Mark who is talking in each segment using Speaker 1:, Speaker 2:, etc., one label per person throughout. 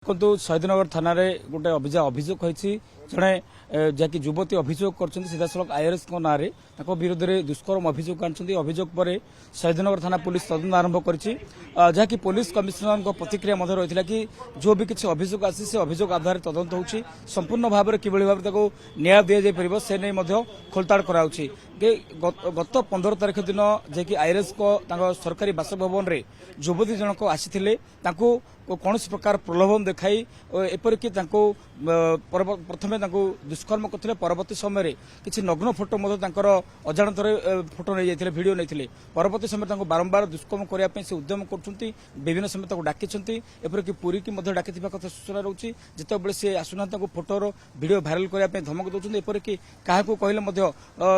Speaker 1: କିନ୍ତୁ ଶହୀଦନଗର ଥାନାରେ ଗୋଟେ ଅଭିଯୋଗ ହୋଇଛି ଜଣେ ଯାକି ଯୁବତୀ ଅଭିଯୋଗ କରିଛନ୍ତି ସିଧାସଳଖ ଆଇଆର୍ଏସ୍ ନାଁରେ ତାଙ୍କ ବିରୋଧରେ ଦୁଷ୍କର୍ମ ଅଭିଯୋଗ ଆଣିଛନ୍ତି। ଅଭିଯୋଗ ପରେ ଶହୀଦନଗର ଥାନା ପୁଲିସ ତଦନ୍ତ ଆରମ୍ଭ କରିଛି। ଯାହାକି ପୁଲିସ କମିଶନରଙ୍କ ପ୍ରତିକ୍ରିୟା ମଧ୍ୟ ରହିଥିଲା କି ଯେଉଁ ବି କିଛି ଅଭିଯୋଗ ଆସିଛି ସେ ଅଭିଯୋଗ ଆଧାରରେ ତଦନ୍ତ ହେଉଛି, ସମ୍ପୂର୍ଣ୍ଣ ଭାବରେ କିଭଳି ଭାବରେ ତାକୁ ନ୍ୟାୟ ଦିଆଯାଇପାରିବ ସେ ନେଇ ମଧ୍ୟ ଖୋଳତାଡ଼ କରାଯାଉଛି। ଗତ 15 ତାରିଖ ଦିନ ଯାକି ଆଇଆର୍ଏସ୍ ତାଙ୍କ ସରକାରୀ ବାସଭବନରେ ଯୁବତୀ ଜଣକ ଆସିଥିଲେ, ତାଙ୍କୁ କୌଣସି ପ୍ରକାର ପ୍ରଲୋଭନ ଦେଖାଇ ଏପରିକି ତାଙ୍କୁ ପ୍ରଥମେ ତାଙ୍କୁ ଦୁଷ୍କର୍ମ କରିଥିଲେ। ପରବର୍ତ୍ତୀ ସମୟରେ କିଛି ନଗ୍ନ ଫଟୋ ମଧ୍ୟ ତାଙ୍କର ଅଜାଣତରେ ଫଟୋ ନେଇଯାଇଥିଲେ, ଭିଡ଼ିଓ ନେଇଥିଲେ। ପରବର୍ତ୍ତୀ ସମୟରେ ତାଙ୍କୁ ବାରମ୍ବାର ଦୁଷ୍କର୍ମ କରିବା ପାଇଁ ସେ ଉଦ୍ୟମ କରୁଛନ୍ତି, ବିଭିନ୍ନ ସମୟ ତାକୁ ଡାକିଛନ୍ତି, ଏପରିକି ପୁରୀକି ମଧ୍ୟ ଡାକିଥିବା କଥା ସୂଚନା ରହୁଛି। ଯେତେବେଳେ ସେ ଆସୁନାହାନ୍ତି ତାଙ୍କୁ ଫଟୋର ଭିଡ଼ିଓ ଭାଇରାଲ କରିବା ପାଇଁ ଧମକ ଦେଉଛନ୍ତି, ଏପରିକି କାହାକୁ କହିଲେ ମଧ୍ୟ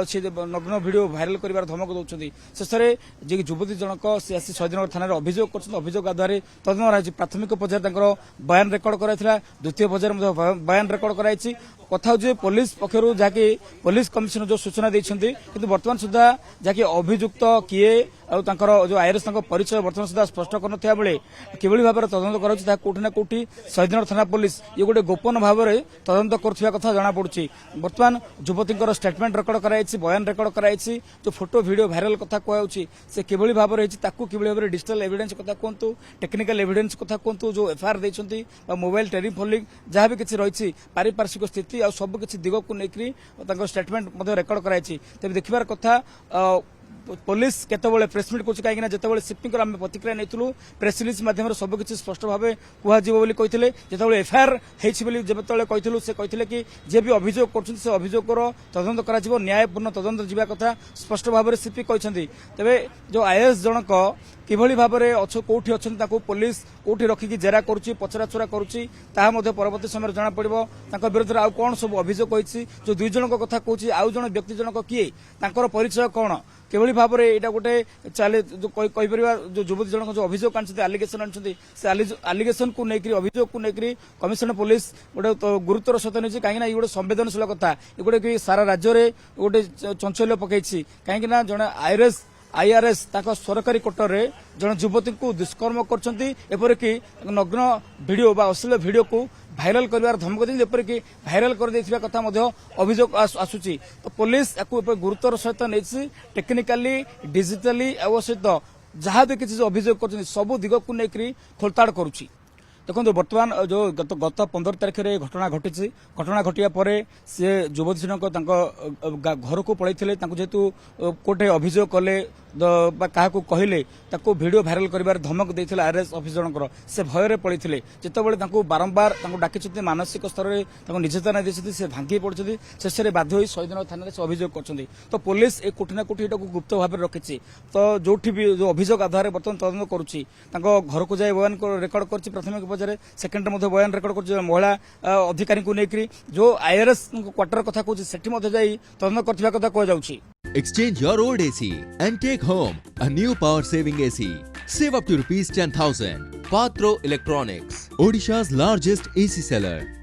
Speaker 1: ସେ ନଗ୍ନ ଭିଡ଼ିଓ ଭାଇରାଲ କରିବାର ଧମକ ଦେଉଛନ୍ତି। ଶେଷରେ ଯେ ଯୁବତୀ ଜଣକ ସେ ଆସି ଶହୀଦନଗର ଥାନାରେ ଅଭିଯୋଗ କରିଛନ୍ତି। ଅଭିଯୋଗ ଆଧାରରେ ତଦନ୍ତ କରାଯାଇଛି। ପ୍ରାଥମିକ ପର୍ଯ୍ୟାୟରେ ତାଙ୍କର ବୟାନ ରେକର୍ଡ କରାଯାଇଥିଲା, ଦ୍ୱିତୀୟ ପର୍ଯ୍ୟାୟରେ ମଧ୍ୟ ବୟାନ ରେକର୍ଡ କରାଯାଇଛି। କଥା ହେଉଛି ପୁଲିସ ପକ୍ଷରୁ ଯାହାକି ପୁଲିସ କମିଶନର ଯେଉଁ ସୂଚନା ଦେଇଛନ୍ତି, କିନ୍ତୁ ବର୍ତ୍ତମାନ ସୁଦ୍ଧା ଯାହାକି ଅଭିଯୁକ୍ତ କିଏ ଆଉ ତାଙ୍କର ଯେଉଁ ଆଇଆର୍ଏସ୍ ତାଙ୍କ ପରିଚୟ ବର୍ତ୍ତମାନ ସୁଦ୍ଧା ସ୍ପଷ୍ଟ କରୁନଥିବା ବେଳେ କିଭଳି ଭାବରେ ତଦନ୍ତ କରାଯାଉଛି ତାହା କୋଉଠି ନା କୋଉଠି ଶହୀଦନଗର ଥାନା ପୁଲିସ ଇଏ ଗୋଟେ ଗୋପନ ଭାବରେ ତଦନ୍ତ କରୁଥିବା କଥା ଜଣାପଡୁଛି। ବର୍ତ୍ତମାନ ଯୁବତୀଙ୍କର ଷ୍ଟେଟମେଣ୍ଟ ରେକର୍ଡ କରାଯାଇଛି, ବୟାନ ରେକର୍ଡ କରାଯାଇଛି। ଯେଉଁ ଫଟୋ ଭିଡ଼ିଓ ଭାଇରାଲ କଥା କୁହାଯାଉଛି ସେ କିଭଳି ଭାବରେ ହେଇଛି, ତାକୁ କିଭଳି ଭାବରେ ଡିଜିଟାଲ ଏଭିଡେନ୍ସ କଥା କୁହନ୍ତୁ, ଟେକ୍ନିକାଲ ଏଭିଡେନ୍ସ କଥା କୁହନ୍ତୁ, ଯେଉଁ ଏଫଆଇଆର ଦେଇଛନ୍ତି ବା ମୋବାଇଲ ଟେଲିଫୋନିଂ ଯାହା ବି କିଛି ରହିଛି ପାରିପାର୍ଶ୍ୱିକ ସ୍ଥିତି ଆଉ ସବୁ କିଛି ଦିଗକୁ ନେଇକରି ତାଙ୍କ ଷ୍ଟେଟମେଣ୍ଟ ମଧ୍ୟ ରେକର୍ଡ କରାଯାଇଛି। ତେବେ ଦେଖିବାର କଥା पुलिस केतबले प्रेसमिट करछि काहेकि जेतबले सिपिंग आम प्रतिक्रिया नेतलु प्रेस रिलीज माध्यम सबकिछि स्पष्ट भाव कुहाजिबो बोली कहिथिले। जेतबले एफआईआर हेछि बोली जेतबले कहिथिलु से कहिथिले कि जे भी अभियोग करछन से अभियोगर तदंत कराजिबो, न्यायपूर्ण तदंत जिबा कथा स्पष्ट भाव सिपी कहिसंती। तबे जो आईएएस जनक किभଳି भाବରେ कोठी अछन ताको पुलिस कोठी रखिकी जेरा करूची, पचराचुरा करूची, ताहा मध्ये परवर्ती समय जଣା पड़िबो तांको विरुद्ध आउ कोन सब अभियोग होईछि। जो दुई जनक कथा कहूची आउ जण व्यक्ति जनक किए, तांकर परिचय कोन, किभଳି भाବରେ एटा गोटे चाले जो कहि परिबा जो युवती जनक जो अभियोग आनछथि, एलिगेशन आनछथि, से एलिगेशन को नेकरी अभियोग को नेकरी कमिशनर पुलिस गोटे गुरुत्वर सहित नेछि। काहेकि ना इ गोटे संवेदनशील कथा, इ गोटे कि सारा राज्य रे गोटे चंचल्य पकैछि। काहेकि ना जणे आईआरएस ताको सरकारी कोटर रे जण युवती को दुष्कर्म करछंती, एपरिकी नग्न वीडियो बा अश्लील वीडियो को भाइराल कर धमक दी, जेपरिकी भाइराल कर देथिबा कथा मध्ये अभियोग आसुची। तो पुलिस याकू गुरुत्वर सहित नहीं टेक्निकाली डिजिटाली सहित जहाँ भी किसी अभियोग कर सबू दिग को लेकर खोलताड़ करुच्ची। देखो बर्तमान जो गत 15 तारिख में घटना घटी, घटना घटिया पर सी युवती जनक घर को पलैते, जेहेतु कोर्टे अभियोग कले क्या कहले वीडियो भाइराल कर धमक देते आईआरएस ऑफिस जनकर, से भयर पड़ते जितेबाला बारंबार मानसिक स्तर में निर्यातना देते से भांगी पड़ते, शेष में बाध्य हो शहीदनगर थाना से अभियोग कर। तो पुलिस ए कोठी ना कोठी गुप्त भाव रखी। तो जो भी जो अभियोग आधार बर्तमान तदंत करुच्ची, घर को जाए बयान रेकर्ड कर प्राथमिक पर्यायर, सेकेंड बयान रेकर्ड कर महिला अधिकारी को लेकर जो आईआरएस क्वार्टर कथा कहूँ से तदंत करथिबा कथा कह।
Speaker 2: Exchange your old AC and take home a new power saving AC. Save up to rupees 10,000. Patro Electronics, Odisha's largest AC seller.